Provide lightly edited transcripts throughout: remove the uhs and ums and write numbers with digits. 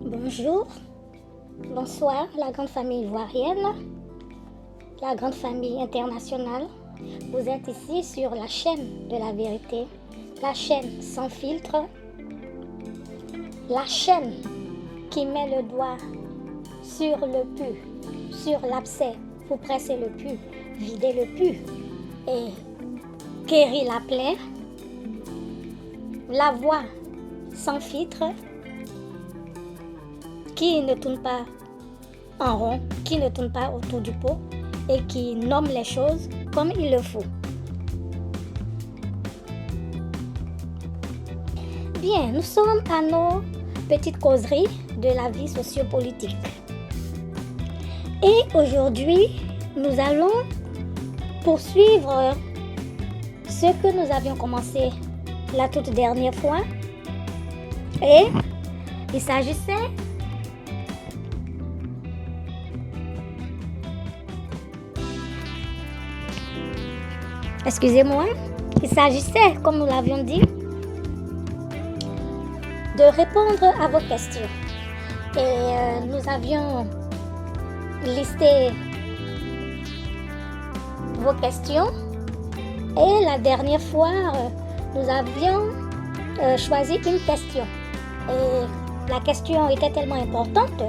Bonjour, bonsoir la grande famille ivoirienne, la grande famille internationale. Vous êtes ici sur la chaîne de la vérité, la chaîne sans filtre, la chaîne qui met le doigt sur le pu, sur l'abcès. Vous pressez le pu, videz le pu et guérir la plaie. La voix sans filtre qui ne tourne pas en rond, qui ne tourne pas autour du pot et qui nomme les choses comme il le faut. Bien, nous sommes à nos petites causeries de la vie sociopolitique. Et aujourd'hui, nous allons poursuivre ce que nous avions commencé la toute dernière fois. Et il s'agissait il s'agissait, comme nous l'avions dit, de répondre à vos questions. Et nous avions listé vos questions. Et la dernière fois, nous avions choisi une question. Et la question était tellement importante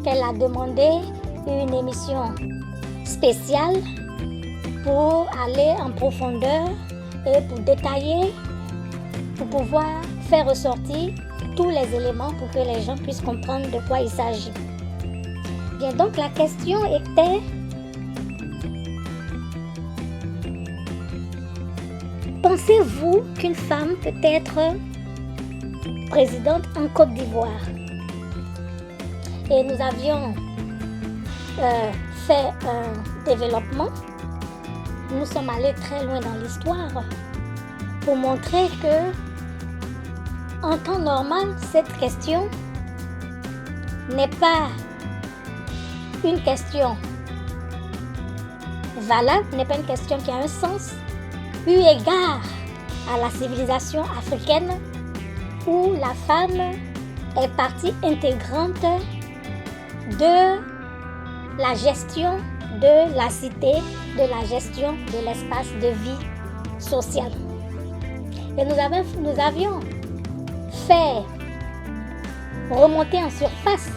qu'elle a demandé une émission spéciale pour aller en profondeur et pour détailler, pour pouvoir faire ressortir tous les éléments pour que les gens puissent comprendre de quoi il s'agit. Bien, donc la question était: pensez-vous qu'une femme peut être présidente en Côte d'Ivoire? Et nous avions fait un développement. Nous sommes allés très loin dans l'histoire pour montrer que, en temps normal, cette question n'est pas une question valable, n'est pas une question qui a un sens, eu égard à la civilisation africaine où la femme est partie intégrante de la gestion de la cité, de la gestion de l'espace de vie sociale. Et nous avions fait remonter en surface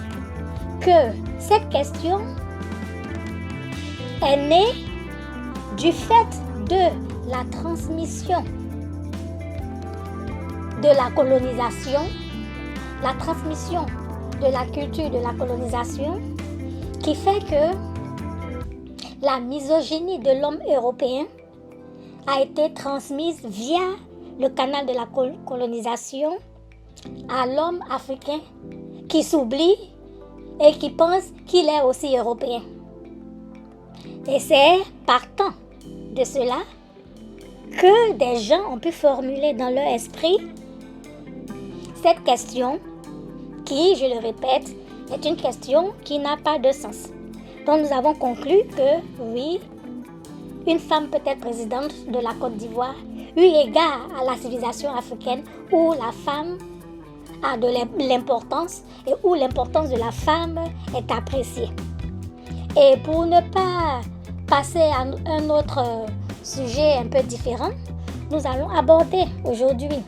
que cette question est née du fait de la transmission de la colonisation, la transmission de la culture de la colonisation, qui fait que la misogynie de l'homme européen a été transmise via le canal de la colonisation à l'homme africain qui s'oublie et qui pense qu'il est aussi européen. Et c'est partant de cela que des gens ont pu formuler dans leur esprit cette question qui, je le répète, est une question qui n'a pas de sens. Donc nous avons conclu que oui, une femme peut être présidente de la Côte d'Ivoire, eu égard à la civilisation africaine où la femme a de l'importance et où l'importance de la femme est appréciée. Et pour ne pas passer à un autre sujet un peu différent, nous allons aborder aujourd'hui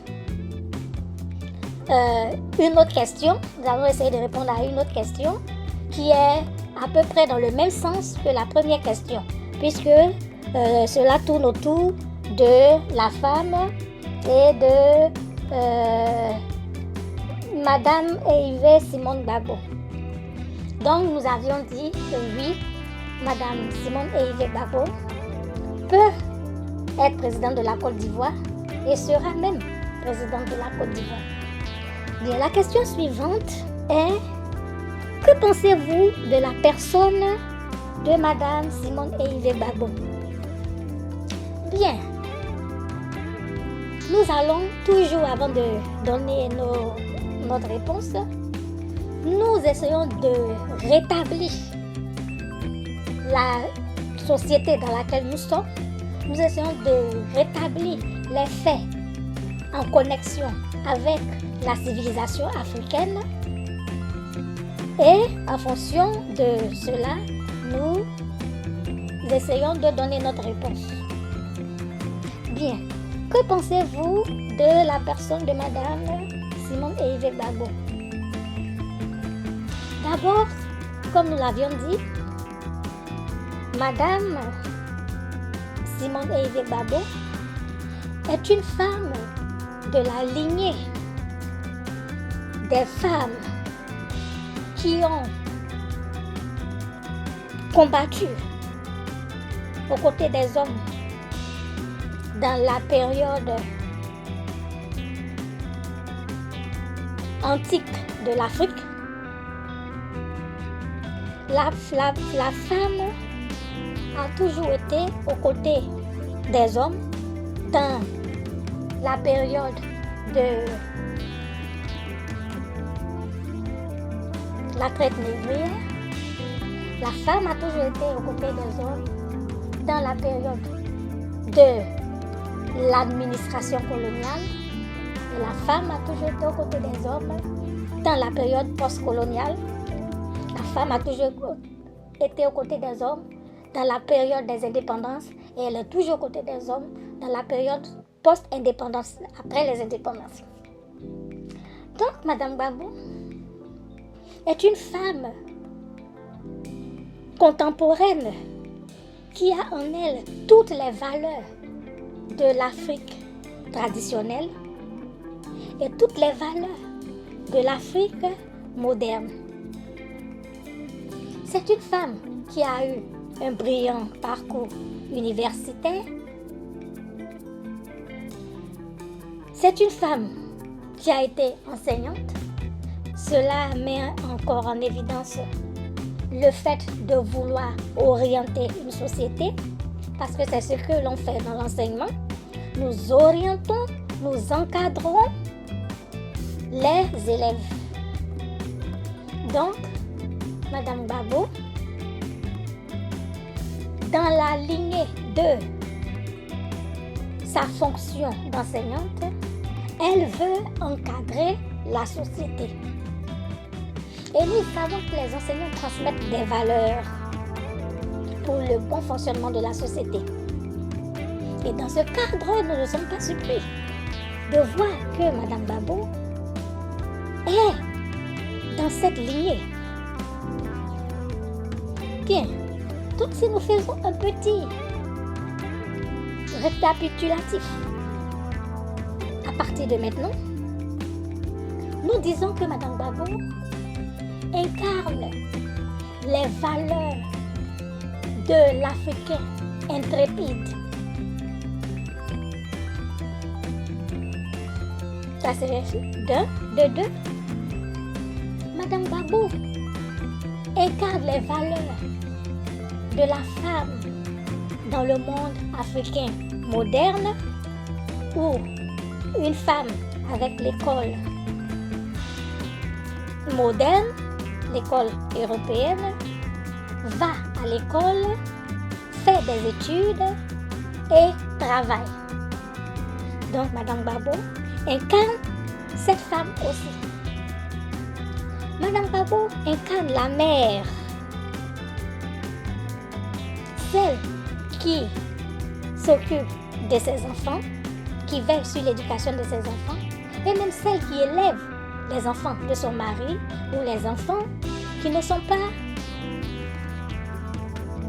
une autre question. Nous allons essayer de répondre à une autre question qui est à peu près dans le même sens que la première question, puisque cela tourne autour de la femme et de Madame Yves Simone Gbagbo. Donc nous avions dit que oui, Madame Simone Yves Gbagbo peut être présidente de la Côte d'Ivoire et sera même présidente de la Côte d'Ivoire. Bien, la question suivante est: que pensez-vous de la personne de Madame Simone Yves Gbagbo? Bien, nous allons toujours, avant de donner notre réponse, nous essayons de rétablir la société dans laquelle nous sommes. Nous essayons de rétablir les faits en connexion avec la civilisation africaine Et en fonction de cela, nous essayons de donner notre réponse. Bien, que pensez-vous de la personne de Madame Simone Eivie Gbagbo? D'abord, comme nous l'avions dit, Madame Simone Eivie Gbagbo est une femme de la lignée des femmes qui ont combattu aux côtés des hommes dans la période antique de l'Afrique. La femme a toujours été aux côtés des hommes dans la période de la traite négrière. La femme a toujours été aux côtés des hommes dans la période de l'administration coloniale. Et la femme a toujours été aux côtés des hommes dans la période post-coloniale. La femme a toujours été aux côtés des hommes dans la période des indépendances et elle est toujours aux côtés des hommes dans la période post-indépendance, après les indépendances. Donc, Madame Gbagbo est une femme contemporaine qui a en elle toutes les valeurs de l'Afrique traditionnelle et toutes les valeurs de l'Afrique moderne. C'est une femme qui a eu un brillant parcours universitaire. C'est une femme qui a été enseignante. Cela met encore en évidence le fait de vouloir orienter une société, parce que c'est ce que l'on fait dans l'enseignement. Nous orientons, nous encadrons les élèves. Donc, Madame Gbagbo, dans la lignée de sa fonction d'enseignante, elle veut encadrer la société. Et nous savons que les enseignants transmettent des valeurs pour le bon fonctionnement de la société. Et dans ce cadre, nous ne sommes pas surpris de voir que Madame Gbagbo est dans cette lignée. Bien, donc si nous faisons un petit récapitulatif à partir de maintenant, nous disons que Madame Gbagbo incarne les valeurs de l'Africain intrépide. Ça c'est de deux. Madame Gbagbo incarne les valeurs de la femme dans le monde africain moderne, où une femme avec l'école moderne, l'école européenne, va à l'école, fait des études et travaille. Donc Madame Gbagbo incarne cette femme aussi. Madame Gbagbo incarne la mère, celle qui s'occupe de ses enfants, qui veille sur l'éducation de ses enfants, et même celle qui élève les enfants de son mari ou les enfants qui ne sont pas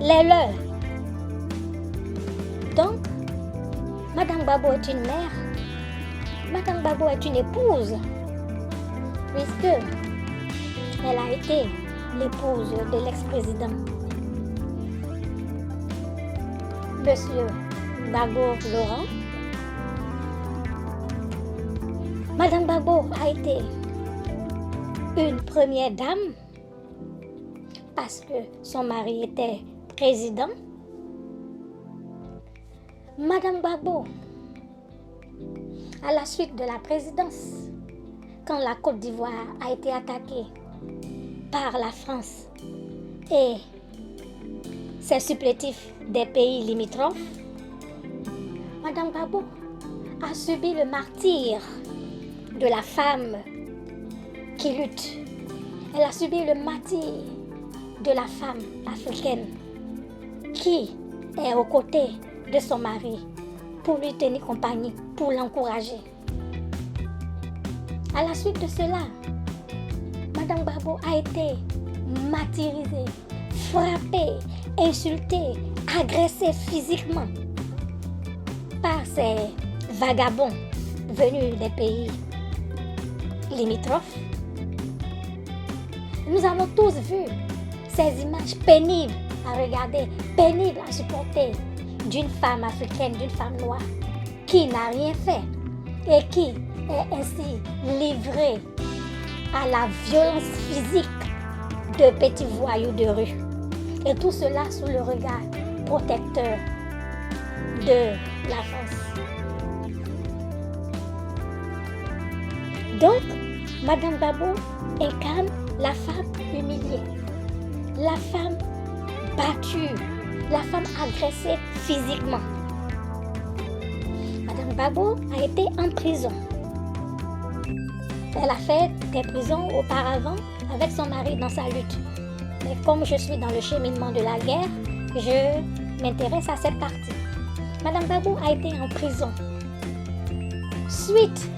les leurs. Donc, Madame Gbagbo est une mère, Madame Gbagbo est une épouse, puisque elle a été l'épouse de l'ex-président Monsieur Gbagbo Laurent. Madame Gbagbo a été une première dame parce que son mari était président. Madame Gbagbo, à la suite de la présidence, quand la Côte d'Ivoire a été attaquée par la France et ses supplétifs des pays limitrophes, Madame Gbagbo a subi le martyre de la femme qui lutte. Elle a subi le martyre de la femme africaine qui est aux côtés de son mari pour lui tenir compagnie, pour l'encourager. À la suite de cela, Madame Gbagbo a été martyrisée, frappée, insultée, agressée physiquement par ces vagabonds venus des pays limitrophes. Nous avons tous vu ces images pénibles à regarder, pénibles à supporter d'une femme africaine, d'une femme noire qui n'a rien fait et qui est ainsi livrée à la violence physique de petits voyous de rue. Et tout cela sous le regard protecteur de la France. Donc, Madame Gbagbo incarne la femme humiliée, la femme battue, la femme agressée physiquement. Madame Gbagbo a été en prison. Elle a fait des prisons auparavant avec son mari dans sa lutte. Mais comme je suis dans le cheminement de la guerre, je m'intéresse à cette partie. Madame Gbagbo a été en prison suite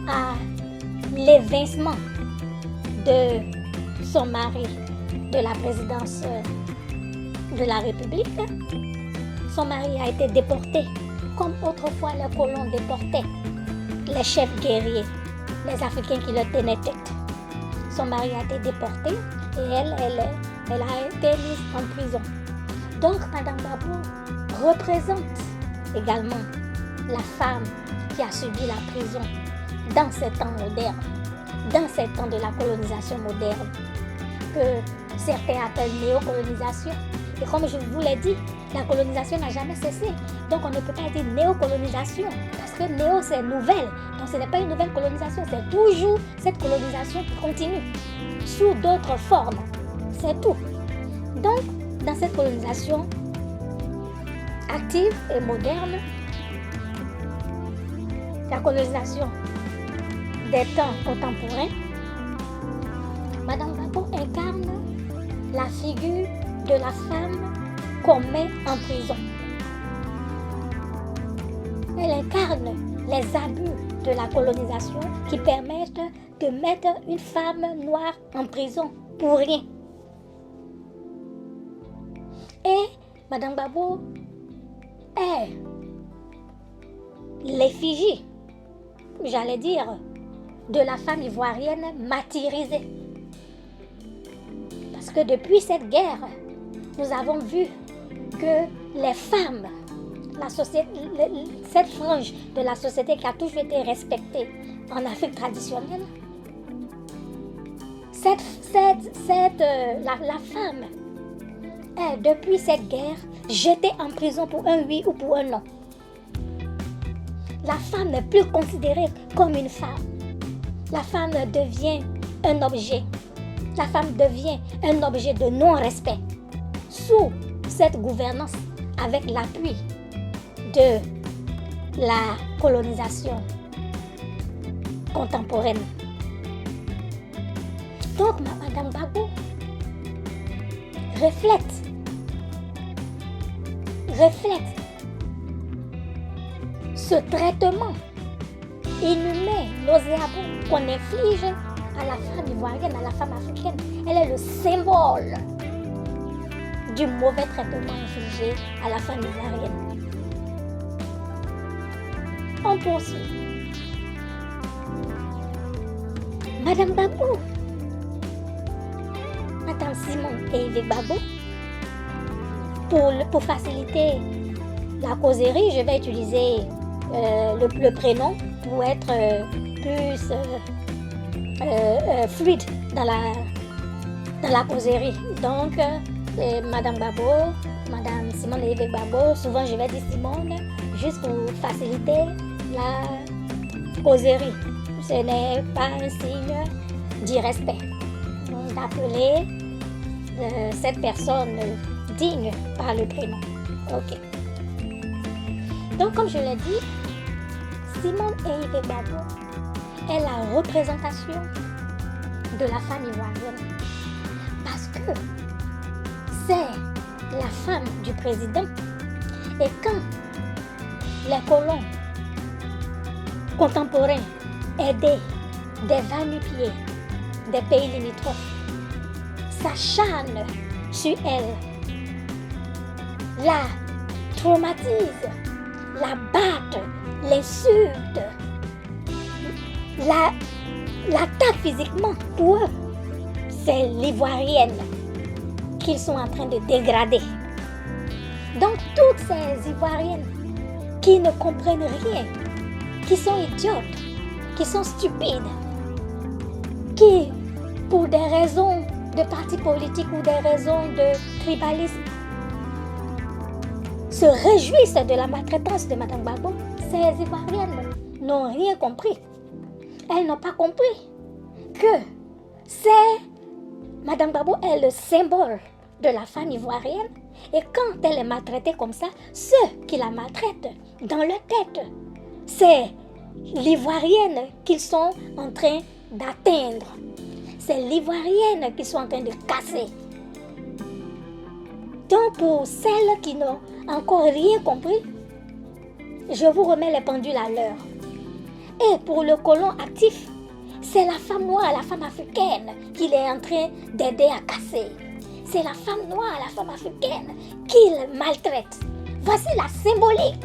à l'évincement de son mari de la présidence de la République. Son mari a été déporté, comme autrefois les colons déportaient les chefs guerriers, les Africains qui leur tenaient tête. Son mari a été déporté et elle a été mise en prison. Donc, Madame Gbagbo représente également la femme qui a subi la prison dans ces temps modernes, dans ces temps de la colonisation moderne, que certains appellent néocolonisation. Et comme je vous l'ai dit, la colonisation n'a jamais cessé. Donc on ne peut pas dire néocolonisation, parce que néo c'est nouvelle. Donc ce n'est pas une nouvelle colonisation, c'est toujours cette colonisation qui continue, sous d'autres formes. C'est tout. Donc, dans cette colonisation active et moderne, la colonisation des temps contemporains, Madame Gbagbo incarne la figure de la femme qu'on met en prison. Elle incarne les abus de la colonisation qui permettent de mettre une femme noire en prison pour rien. Et Madame Gbagbo est l'effigie, j'allais dire, de la femme ivoirienne martyrisée. Parce que depuis cette guerre, nous avons vu que les femmes, la société, cette frange de la société qui a toujours été respectée en Afrique traditionnelle, la femme est, depuis cette guerre, jetée en prison pour un oui ou pour un non. La femme n'est plus considérée comme une femme. La femme devient un objet. La femme devient un objet de non-respect sous cette gouvernance avec l'appui de la colonisation contemporaine. Donc, Madame Gbagbo reflète ce traitement inhumain, nauséabond qu'on inflige à la femme ivoirienne, à la femme africaine. Elle est le symbole du mauvais traitement infligé à la femme ivoirienne. On poursuit. Madame Gbagbo, Madame Simone et Yves Gbagbo, pour faciliter la causerie, je vais utiliser le prénom pour être plus fluide dans la causerie. Donc, Madame Gbagbo, Madame Simone et Yves Gbagbo, souvent je vais dire Simone, juste pour faciliter la causerie. Ce n'est pas un signe d'irrespect. Donc, d'appeler cette personne digne par le prénom. Ok. Donc, comme je l'ai dit, Simone et Yves Gbagbo est la représentation de la femme ivoirienne. Parce que c'est la femme du président. Et quand les colons contemporains aidaient des va-nu-pieds des pays limitrophes, s'acharnent sur elle, la traumatisent, la battent, l'insultent, l'attaquent physiquement. Pour eux, c'est l'ivoirienne qu'ils sont en train de dégrader. Donc toutes ces ivoiriennes qui ne comprennent rien, qui sont idiotes, qui sont stupides, qui, pour des raisons de parti politique ou des raisons de tribalisme, se réjouissent de la maltraitance de Mme Gbagbo, ces ivoiriennes n'ont rien compris. Elles n'ont pas compris que Mme Gbagbo est le symbole de la femme ivoirienne. Et quand elle est maltraitée comme ça, ceux qui la maltraitent dans leur tête, c'est l'ivoirienne qu'ils sont en train d'atteindre. C'est l'ivoirienne qu'ils sont en train de casser. Donc pour celles qui n'ont encore rien compris, je vous remets les pendules à l'heure. Et pour le colon actif, c'est la femme noire, la femme africaine qu'il est en train d'aider à casser. C'est la femme noire, la femme africaine qu'il maltraite. Voici la symbolique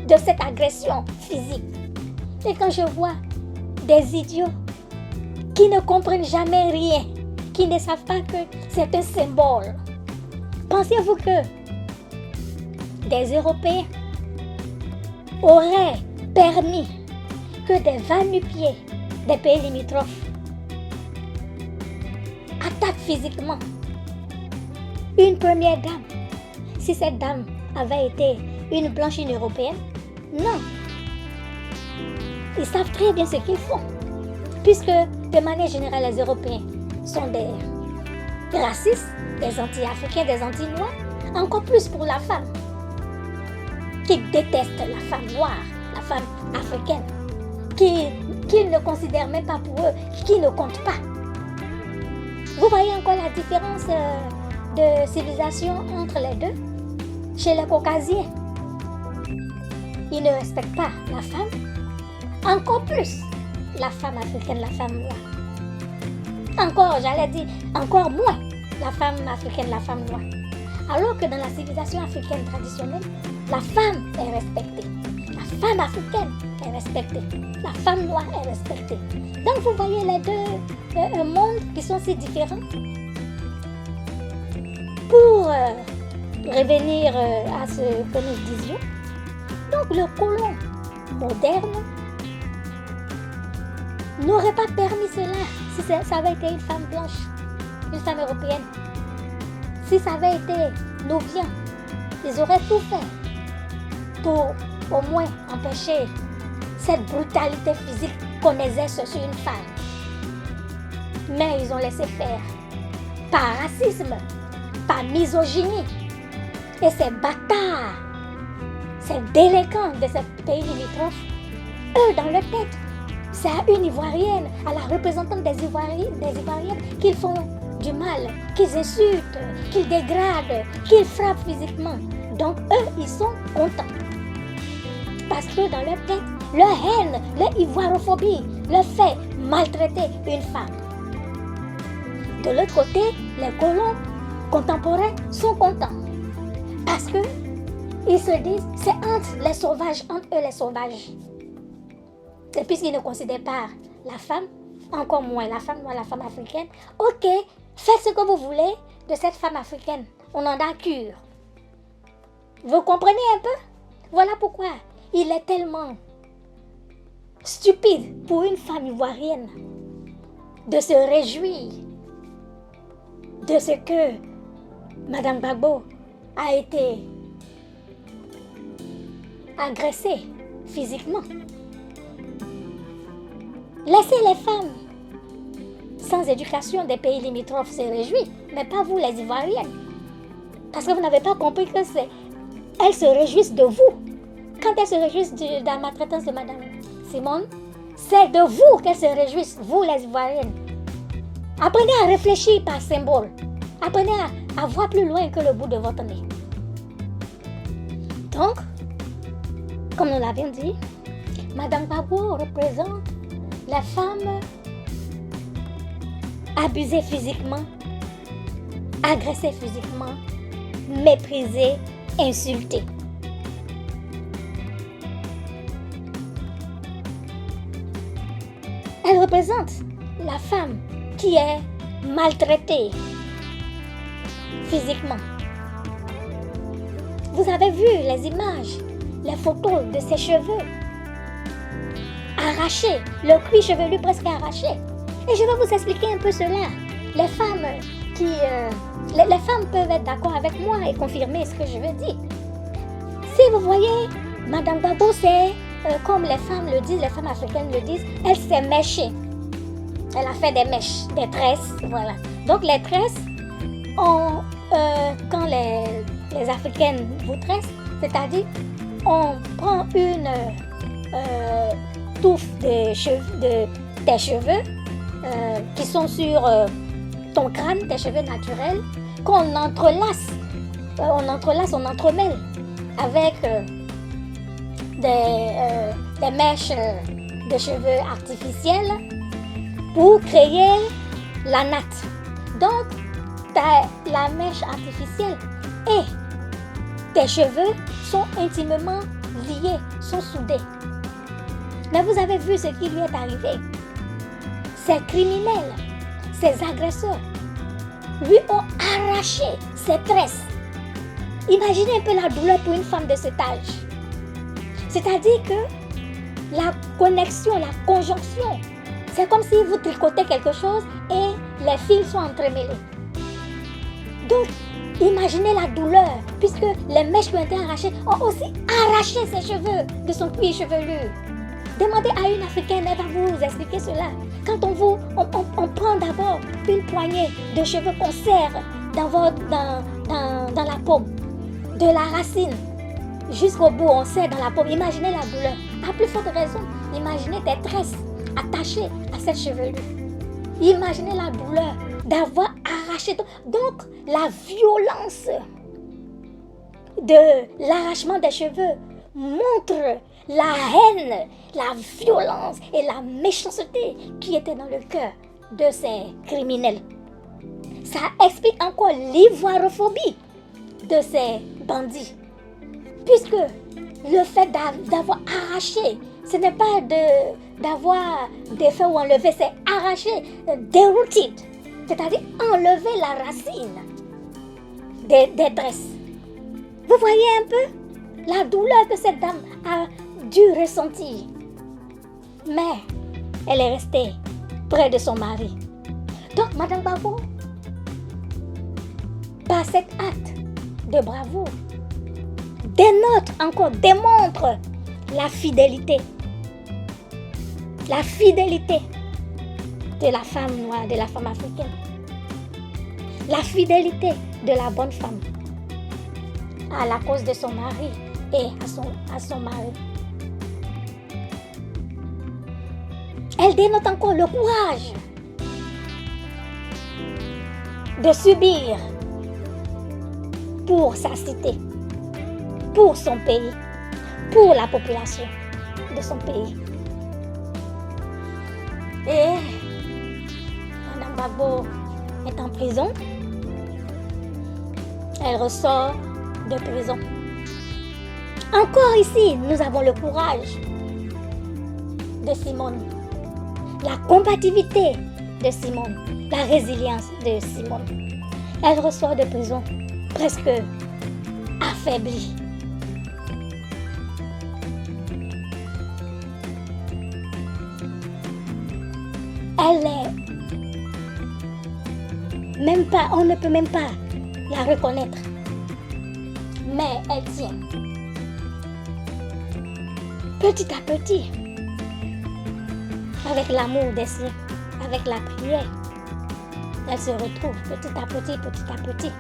de cette agression physique. Et quand je vois des idiots qui ne comprennent jamais rien, qui ne savent pas que c'est un symbole, pensez-vous que des Européens auraient permis que des va-nu-pieds des pays limitrophes attaquent physiquement une première dame, si cette dame avait été une blanche, une européenne? Non. Ils savent très bien ce qu'ils font. Puisque, de manière générale, les Européens sont des racistes, des anti-africains, des anti-noirs, encore plus pour la femme, qui déteste la femme noire, la femme africaine, qu'ils ne considèrent même pas pour eux, qui ne comptent pas. Vous voyez encore la différence de civilisation entre les deux? Chez les Caucasiens, ils ne respectent pas la femme, encore plus la femme africaine, la femme noire. Encore, j'allais dire, encore moins la femme africaine, la femme noire. Alors que dans la civilisation africaine traditionnelle, la femme est respectée. La femme africaine est respectée. La femme noire est respectée. Donc vous voyez les deux mondes qui sont si différents. Pour revenir à ce que nous disions, donc le colon moderne n'aurait pas permis cela si ça avait été une femme blanche, une femme européenne. Si ça avait été nos biens, ils auraient tout fait pour au moins empêcher cette brutalité physique qu'on exerce sur une femme. Mais ils ont laissé faire par racisme, par misogynie. Et ces bâtards, ces délinquants de ces pays limitrophes, eux dans leur tête, c'est à une Ivoirienne, à la représentante des Ivoiriennes qu'ils font du mal, qu'ils insultent, qu'ils dégradent, qu'ils frappent physiquement. Donc eux, ils sont contents. Parce que dans leur tête, leur haine, leur ivoirophobie leur fait maltraiter une femme. De l'autre côté, les colons contemporains sont contents. Parce que ils se disent, c'est entre les sauvages, entre eux les sauvages. Et puisqu'ils ne considèrent pas la femme, encore moins la femme noire, la femme africaine, ok, faites ce que vous voulez de cette femme africaine. On en a cure. Vous comprenez un peu? Voilà pourquoi il est tellement stupide pour une femme ivoirienne de se réjouir de ce que Mme Gbagbo a été agressée physiquement. Laissez les femmes sans éducation des pays limitrophes se réjouir, mais pas vous les Ivoiriennes. Parce que vous n'avez pas compris que elles se réjouissent de vous. Quand elles se réjouissent de la maltraitance de Mme Simone, c'est de vous qu'elles se réjouissent, vous les Ivoiriennes. Apprenez à réfléchir par symbole. Apprenez à voir plus loin que le bout de votre nez. Donc, comme nous l'avions dit, Madame Gbagbo représente la femme abusée physiquement, agressée physiquement, méprisée, insultée. Elle représente la femme qui est maltraitée physiquement. Vous avez vu les images, les photos de ses cheveux arrachés, le cuir chevelu presque arraché. Et je vais vous expliquer un peu cela. Les femmes peuvent être d'accord avec moi et confirmer ce que je veux dire. Si vous voyez, Madame Gbagbo, c'est comme les femmes le disent, les femmes africaines le disent, elle s'est méchée. Elle a fait des mèches, des tresses, voilà. Donc les tresses, quand les Africaines vous tressent, c'est-à-dire on prend une touffe de tes cheveux qui sont sur ton crâne, tes cheveux naturels, qu'on entrelace, on entremêle avec des mèches de cheveux artificielles pour créer la natte. Donc, la mèche artificielle et tes cheveux sont intimement liés, sont soudés. Mais vous avez vu ce qui lui est arrivé. Ces criminels, ces agresseurs, lui ont arraché ses tresses. Imaginez un peu la douleur pour une femme de cet âge. C'est-à-dire que la connexion, la conjonction, c'est comme si vous tricotez quelque chose et les fils sont entremêlés. Donc, imaginez la douleur, puisque les mèches qui ont été arrachées ont aussi arraché ses cheveux de son cuir chevelu. Demandez à une Africaine, elle va vous expliquer cela. Quand on prend d'abord une poignée de cheveux qu'on serre dans la paume, de la racine jusqu'au bout, on serre dans la paume. Imaginez la douleur. À plus forte raison, imaginez des tresses attachées à cette chevelure. Imaginez la douleur d'avoir arraché. Donc, la violence de l'arrachement des cheveux montre la haine, la violence et la méchanceté qui était dans le cœur de ces criminels. Ça explique encore l'ivoirophobie de ces bandits. Puisque le fait d'avoir arraché, ce n'est pas d'avoir défait ou enlevé, c'est arracher, derooted, c'est-à-dire enlever la racine des tresses. Vous voyez un peu la douleur que cette dame a dû ressentir. Mais elle est restée près de son mari. Donc, Madame Gbagbo, par cet acte de bravoure, démontre la fidélité de la femme noire, de la femme africaine, la fidélité de la bonne femme à la cause de son mari et à son mari. Elle dénote encore le courage de subir pour sa cité, pour son pays, pour la population de son pays. Et Madame Gbagbo est en prison. Elle ressort de prison. Encore ici, nous avons le courage de Simone, la combativité de Simone, la résilience de Simone. Elle ressort de prison presque affaiblie. Elle est même pas, on ne peut même pas la reconnaître. Mais elle tient. Petit à petit, avec l'amour des siens, avec la prière, elle se retrouve petit à petit.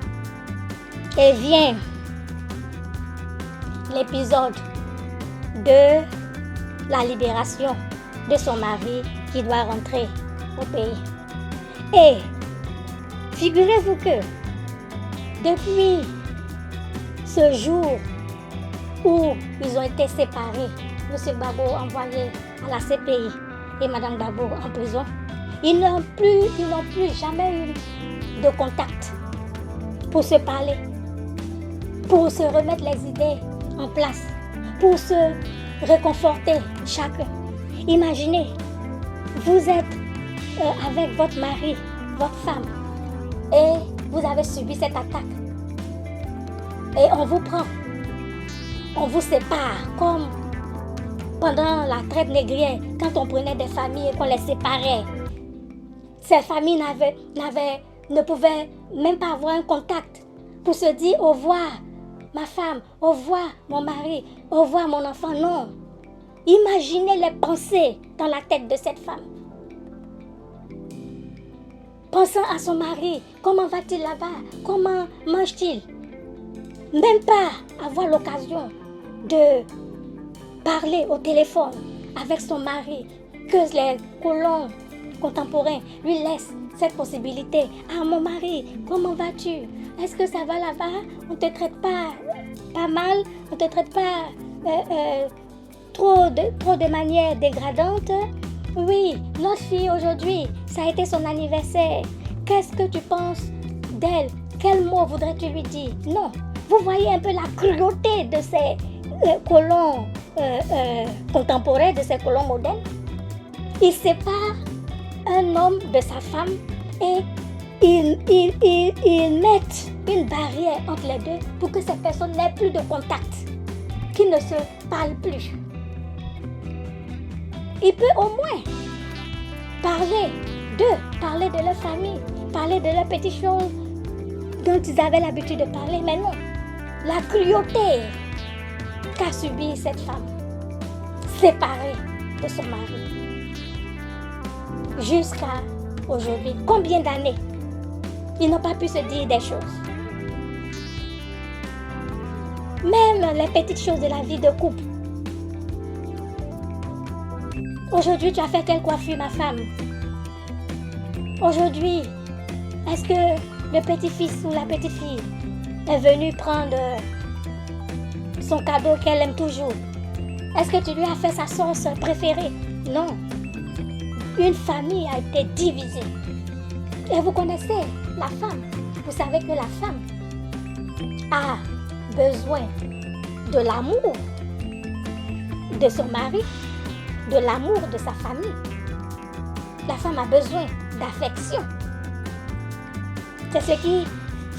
Et vient l'épisode de la libération de son mari qui doit rentrer au pays. Et figurez-vous que depuis ce jour où ils ont été séparés, M. Gbagbo envoyé à la CPI et Mme Gbagbo en prison, ils n'ont plus jamais eu de contact pour se parler, pour se remettre les idées en place, pour se réconforter chacun. Imaginez, vous êtes avec votre mari, votre femme, et vous avez subi cette attaque. Et on vous prend, on vous sépare, comme pendant la traite négrière, quand on prenait des familles et qu'on les séparait. Ces familles ne pouvaient même pas avoir un contact pour se dire au revoir ma femme, au revoir mon mari, au revoir mon enfant. Non. Imaginez les pensées dans la tête de cette femme. Pensant à son mari, comment va-t-il là-bas? Comment mange-t-il? Même pas avoir l'occasion de parler au téléphone avec son mari, que les colons contemporains lui laissent cette possibilité. Ah, mon mari, comment vas-tu? Est-ce que ça va là-bas? On ne te traite pas mal? On ne te traite pas trop de manière dégradante? Oui, notre fille aujourd'hui, ça a été son anniversaire. Qu'est-ce que tu penses d'elle? Quel mot voudrais-tu lui dire? Non. Vous voyez un peu la cruauté de ces colons contemporains, de ces colons modernes. Ils séparent un homme de sa femme et ils mettent une barrière entre les deux pour que ces personnes n'aient plus de contact, qu'ils ne se parlent plus. Il peut au moins parler de leur famille, parler de leurs petites choses dont ils avaient l'habitude de parler, mais non. La cruauté qu'a subie cette femme, séparée de son mari, jusqu'à aujourd'hui. Combien d'années ils n'ont pas pu se dire des choses? Même les petites choses de la vie de couple. Aujourd'hui, tu as fait quelle coiffure, ma femme? Aujourd'hui, est-ce que le petit-fils ou la petite-fille est venu prendre son cadeau qu'elle aime toujours? Est-ce que tu lui as fait sa sauce préférée? Non. Une famille a été divisée. Et vous connaissez la femme. Vous savez que la femme a besoin de l'amour de son mari, de l'amour de sa famille. La femme a besoin d'affection. C'est ce qui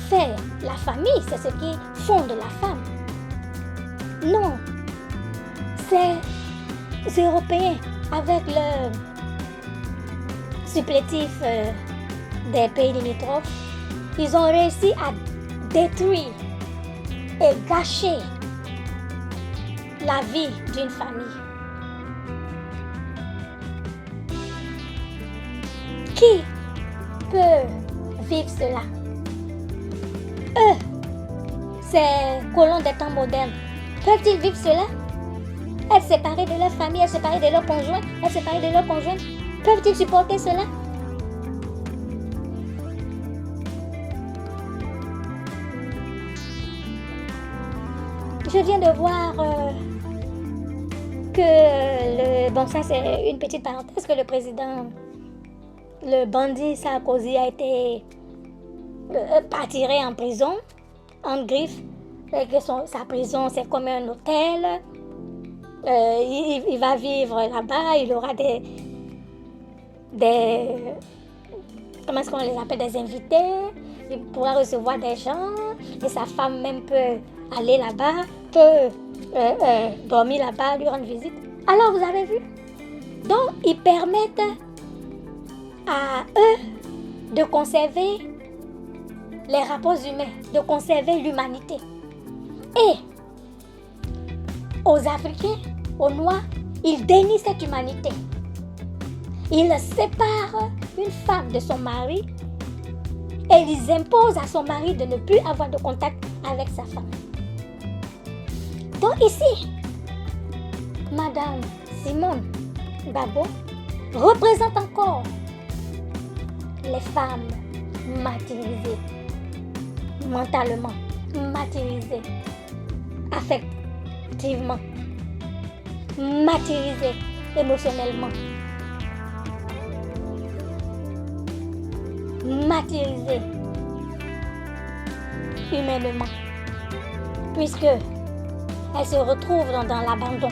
fait la famille, c'est ce qui fonde la femme. Non, ces Européens, avec le supplétif des pays limitrophes, ils ont réussi à détruire et gâcher la vie d'une famille. Qui peut vivre cela? Eux, ces colons des temps modernes, peuvent-ils vivre cela? Être séparés de leur famille, être séparés de leur conjoint, être séparés de leur conjoint, peuvent-ils supporter cela? Je viens de voir ça c'est une petite parenthèse, que le président, le bandit Sarkozy a été tiré en prison, en griffe, et que sa prison c'est comme un hôtel. Il va vivre là-bas, il aura des comment est-ce qu'on les appelle, des invités, il pourra recevoir des gens, et sa femme même peut aller là-bas, peut dormir là-bas, lui rendre visite. Alors vous avez vu? Donc ils permettent à eux de conserver les rapports humains, de conserver l'humanité. Et aux Africains, aux Noirs, ils dénient cette humanité. Ils séparent une femme de son mari et ils imposent à son mari de ne plus avoir de contact avec sa femme. Donc ici, Madame Simone Gbagbo représente encore les femmes martyrisées mentalement, martyrisées affectivement, martyrisées émotionnellement, martyrisées humainement, puisque elles se retrouvent dans l'abandon,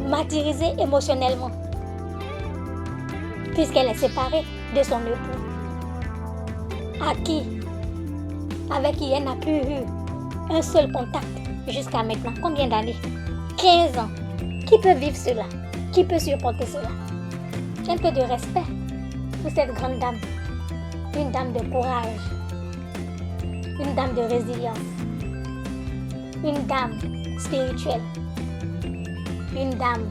martyrisée émotionnellement, puisqu'elle est séparée de son époux, avec qui elle n'a plus eu un seul contact jusqu'à maintenant. Combien d'années? 15 ans. Qui peut vivre cela? Qui peut supporter cela? Un peu de respect pour cette grande dame, une dame de courage, une dame de résilience, une dame spirituelle, une dame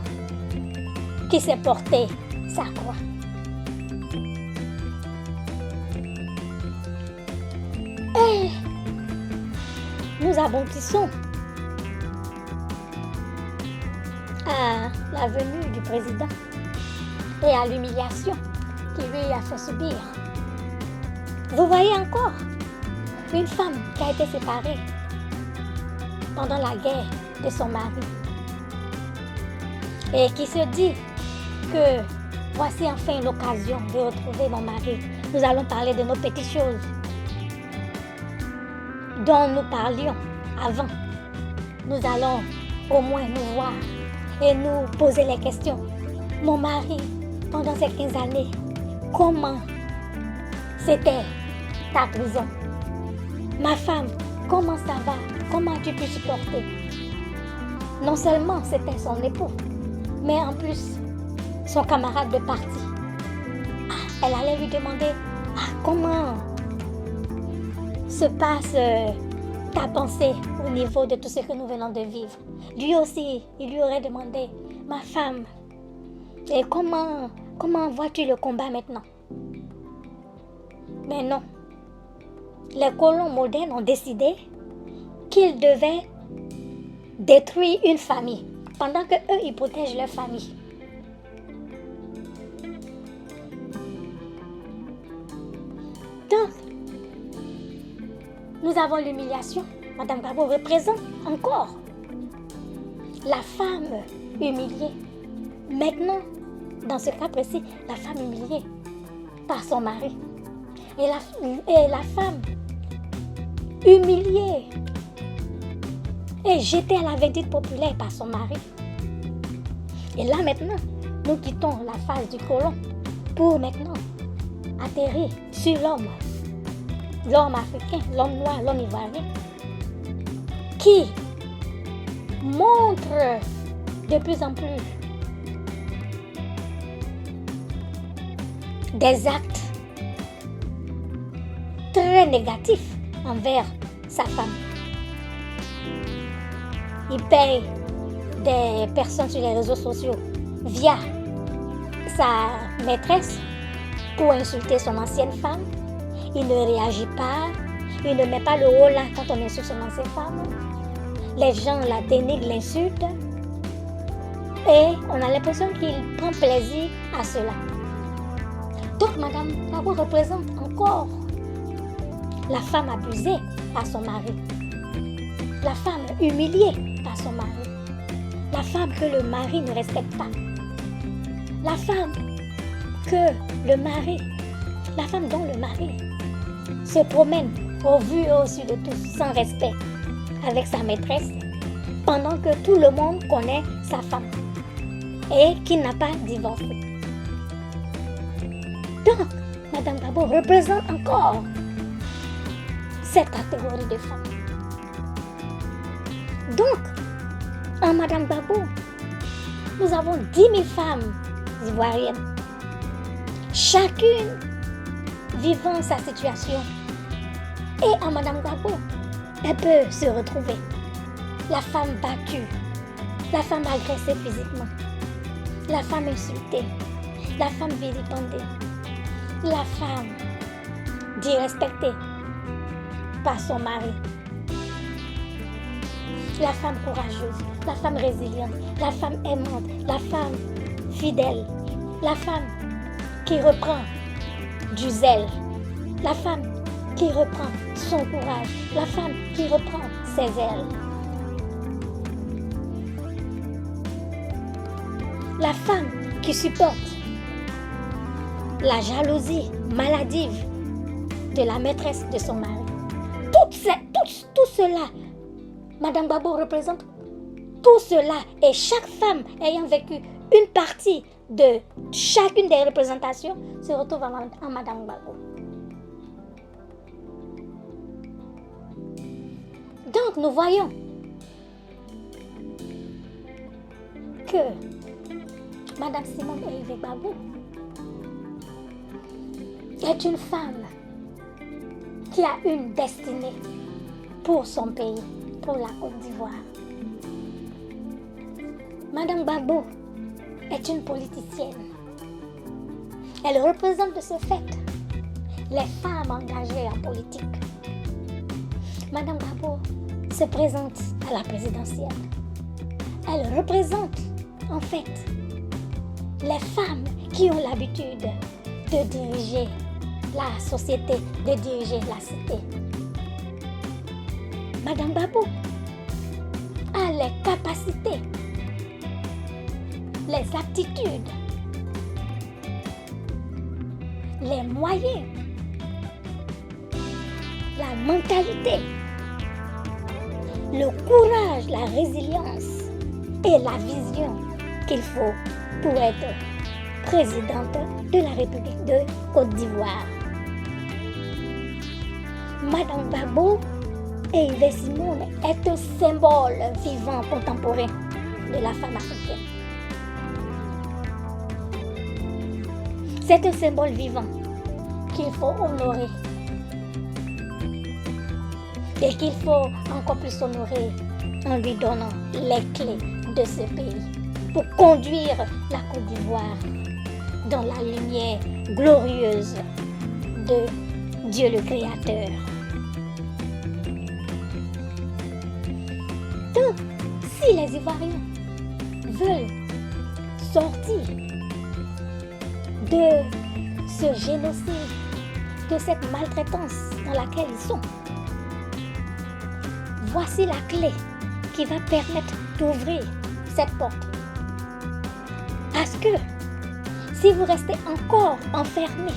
qui s'est portée sa croix. Et nous aboutissons à la venue du président et à l'humiliation qu'il lui a fait subir. Vous voyez encore une femme qui a été séparée pendant la guerre de son mari et qui se dit que voici enfin l'occasion de retrouver mon mari. Nous allons parler de nos petites choses dont nous parlions avant. Nous allons au moins nous voir et nous poser les questions. Mon mari, pendant ces 15 années, comment c'était ta prison? Ma femme, comment ça va? Comment as-tu pu supporter? Non seulement c'était son époux, mais en plus, son camarade de partie. Elle allait lui demander comment se passe ta pensée au niveau de tout ce que nous venons de vivre. Lui aussi, il lui aurait demandé, ma femme, et comment vois-tu le combat maintenant? Mais non, les colons modernes ont décidé qu'ils devaient détruire une famille, pendant que eux ils protègent leur famille. Donc, nous avons l'humiliation. Madame Gbagbo représente encore la femme humiliée. Maintenant, dans ce cas précis, la femme humiliée par son mari. Et la femme humiliée et jetée à la vindicte populaire par son mari. Et là maintenant, nous quittons la phase du colon pour maintenant atterrir sur l'homme. L'homme africain, l'homme noir, l'homme ivoirien, qui montre de plus en plus des actes très négatifs envers sa femme. Il paye des personnes sur les réseaux sociaux via sa maîtresse pour insulter son ancienne femme. Il ne réagit pas, il ne met pas le haut là quand on insulte son ancienne femme. Les gens la dénigrent, l'insultent. Et on a l'impression qu'il prend plaisir à cela. Donc Madame Gbagbo représente encore la femme abusée par son mari. La femme humiliée par son mari. La femme que le mari ne respecte pas. La femme dont le mari se promène au vu et au su de tous sans respect avec sa maîtresse pendant que tout le monde connaît sa femme et qui n'a pas divorcé. Donc, Madame Gbagbo représente encore cette catégorie de femmes. Donc, en Madame Gbagbo, nous avons 10 000 femmes ivoiriennes, chacune vivant sa situation. Et en Madame Gbagbo, elle peut se retrouver. La femme battue, la femme agressée physiquement, la femme insultée, la femme vilipendée, la femme disrespectée par son mari, la femme courageuse, la femme résiliente, la femme aimante, la femme fidèle, La femme qui reprend du zèle. La femme qui reprend son courage. La femme qui reprend ses ailes. La femme qui supporte la jalousie maladive de la maîtresse de son mari. Tout cela, Madame Gbagbo représente tout cela, et chaque femme ayant vécu une partie de chacune des représentations se retrouve en Madame Gbagbo. Donc nous voyons que Madame Simone Hervé Gbagbo est une femme qui a une destinée pour son pays, pour la Côte d'Ivoire. Madame Gbagbo est une politicienne. Elle représente de ce fait les femmes engagées en politique. Madame Gbagbo se présente à la présidentielle. Elle représente en fait les femmes qui ont l'habitude de diriger la société, de diriger la cité. Madame Gbagbo a les capacités, les aptitudes, les moyens, la mentalité, le courage, la résilience et la vision qu'il faut pour être présidente de la République de Côte d'Ivoire. Madame Gbagbo Hervé Simone est un symbole vivant contemporain de la femme africaine. C'est un symbole vivant qu'il faut honorer et qu'il faut encore plus honorer en lui donnant les clés de ce pays pour conduire la Côte d'Ivoire dans la lumière glorieuse de Dieu le Créateur. Donc, si les Ivoiriens veulent sortir de ce génocide, de cette maltraitance dans laquelle ils sont, voici la clé qui va permettre d'ouvrir cette porte. Parce que si vous restez encore enfermé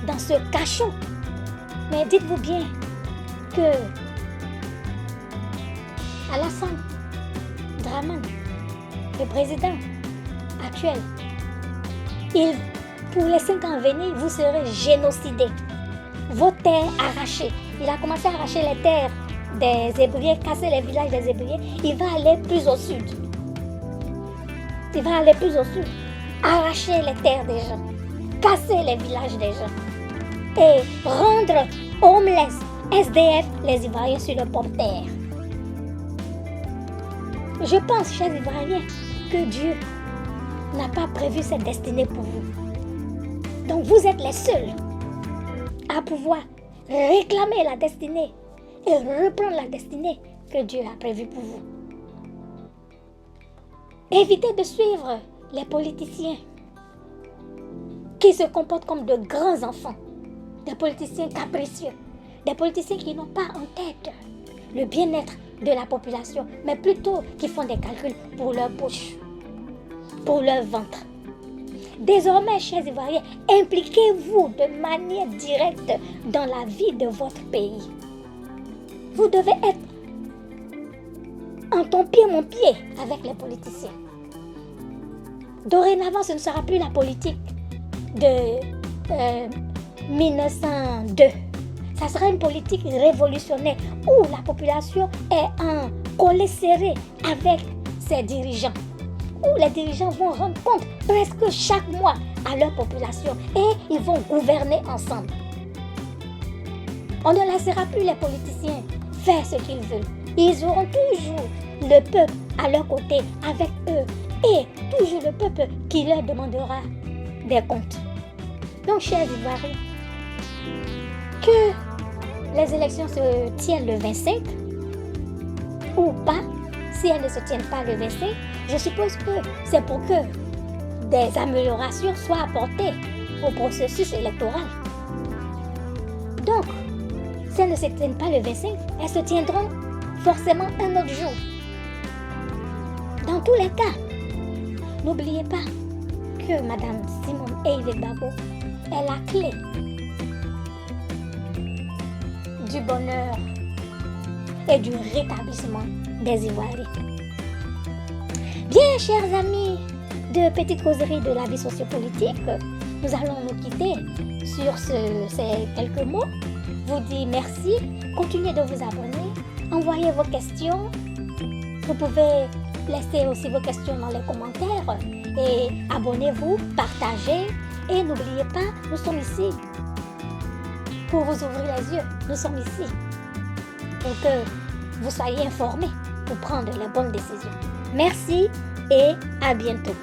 dans ce cachot, mais dites-vous bien que Alassane Dramane, le président actuel, pour les 5 ans à venir, vous serez génocidés. Vos terres arrachées. Il a commencé à arracher les terres des Hébriers, casser les villages des Hébriers. Il va aller plus au sud. Il va aller plus au sud. Arracher les terres des gens. Casser les villages des gens. Et rendre homeless, SDF, les Ivoiriens sur leur propre terre. Je pense, chers Ivoiriens, que Dieu n'a pas prévu cette destinée pour vous. Donc vous êtes les seuls à pouvoir réclamer la destinée et reprendre la destinée que Dieu a prévue pour vous. Évitez de suivre les politiciens qui se comportent comme de grands enfants, des politiciens capricieux, des politiciens qui n'ont pas en tête le bien-être de la population, mais plutôt qui font des calculs pour leur poche, pour leur ventre. Désormais, chers Ivoiriens, impliquez-vous de manière directe dans la vie de votre pays. Vous devez être en ton pied, mon pied, avec les politiciens. Dorénavant, ce ne sera plus la politique de 1902. Ça sera une politique révolutionnaire où la population est en collet serré avec ses dirigeants. Où les dirigeants vont rendre compte presque chaque mois à leur population et ils vont gouverner ensemble. On ne laissera plus les politiciens faire ce qu'ils veulent. Ils auront toujours le peuple à leur côté avec eux et toujours le peuple qui leur demandera des comptes. Donc, chers Ivoiriens, que les élections se tiennent le 25 ou pas, si elles ne se tiennent pas le 25, je suppose que c'est pour que des améliorations soient apportées au processus électoral. Donc, si elles ne se tiennent pas le 25, elles se tiendront forcément un autre jour. Dans tous les cas, n'oubliez pas que Madame Simone Veil Gbagbo est la clé du bonheur et du rétablissement des Ivoiriens. Bien, chers amis de Petite Causerie de la vie sociopolitique, nous allons nous quitter sur ces quelques mots. Vous dis merci, continuez de vous abonner, envoyez vos questions. Vous pouvez laisser aussi vos questions dans les commentaires et abonnez-vous, partagez et n'oubliez pas, nous sommes ici pour vous ouvrir les yeux. Nous sommes ici pour que vous soyez informés pour prendre les bonnes décisions. Merci et à bientôt.